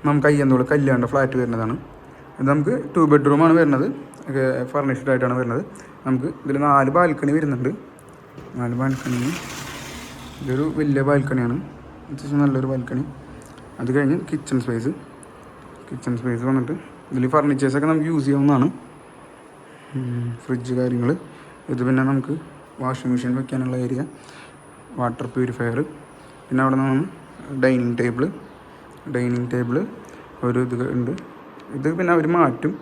നമുക്ക് അയ്യന്തോള് കല്യാണ്ട ഫ്ലാറ്റ് വരുന്നതാണ്. ഇത് നമുക്ക് 2 ബെഡ്റൂമാണ് വരുന്നത്, ഫർണിഷ്ഡ് ആയിട്ടാണ് വരുന്നത്. നമുക്ക് ഇതിൽ 4 ബാൽക്കണി വരുന്നുണ്ട്. 4 ബാൽക്കണി. ഇതൊരു വലിയ ബാൽക്കണിയാണ്, അത്യാവശ്യം നല്ലൊരു ബാൽക്കണി. അത് കഴിഞ്ഞ് കിച്ചൺ സ്പേസ് വന്നിട്ട് ഇതിൽ ഫർണിച്ചേഴ്സൊക്കെ നമുക്ക് യൂസ് ചെയ്യാവുന്നതാണ്. ഫ്രിഡ്ജ് കാര്യങ്ങൾ. ഇത് പിന്നെ നമുക്ക് വാഷിംഗ് മെഷീൻ വെക്കാനുള്ള ഏരിയ, വാട്ടർ പ്യൂരിഫയർ. പിന്നെ അവിടെ നിന്നാണ് ഡൈനിങ് ടേബിൾ ഒരു ഇത് ഉണ്ട്. ഇത് പിന്നെ അവർ മാറ്റും.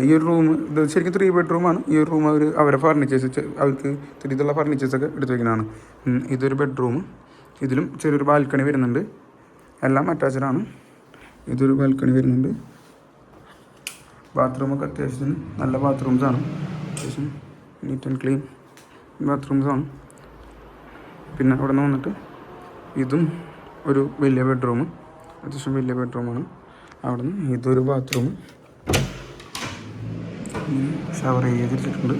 ഈ ഒരു റൂം ഇത് ശരിക്കും 3 ബെഡ്റൂമാണ്. ഈ ഒരു റൂം അവരെ ഫർണിച്ചേഴ്സ് അവർക്ക് ഇതുള്ള ഫർണിച്ചേഴ്സൊക്കെ എടുത്ത് വയ്ക്കുന്നതാണ്. ഇതൊരു ബെഡ്റൂം. ഇതിലും ചെറിയൊരു ബാൽക്കണി വരുന്നുണ്ട്. എല്ലാം അറ്റാച്ച്ഡാണ്. ഇതൊരു ബാൽക്കണി വരുന്നുണ്ട്. ബാത്റൂമൊക്കെ അത്യാവശ്യത്തിന് നല്ല ബാത്റൂംസാണ്. അത്യാവശ്യം നീറ്റ് ആൻഡ് ക്ലീൻ ബാത്റൂംസാണ്. പിന്നെ അവിടെ നിന്ന് വന്നിട്ട് ഇതും ഒരു വലിയ ബെഡ്റൂം, അത്യാവശ്യം വലിയ ബെഡ്റൂമാണ്. അവിടെ നിന്ന് ഇതൊരു ബാത്റൂം, ഷവർ ചെയ്തിട്ടുണ്ട്.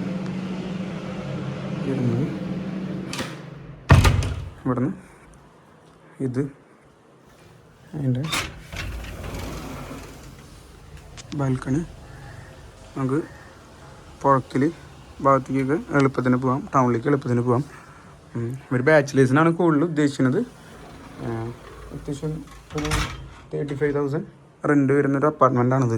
ഇവിടെ നിന്ന് ഇത് അതിൻ്റെ ബാൽക്കണി. നമുക്ക് പുഴക്കിൽ ഭാഗത്തേക്കൊക്കെ എളുപ്പത്തിന് പോകാം, ടൗണിലേക്ക് എളുപ്പത്തിന് പോകാം. ഒരു ബാച്ചിലേഴ്സിനാണ് കൂടുതൽ ഉദ്ദേശിക്കുന്നത്. അത്യാവശ്യം ഒരു 35,000 റെൻറ്റ് വരുന്നൊരു അപ്പാർട്ട്മെൻറ്റാണിത്.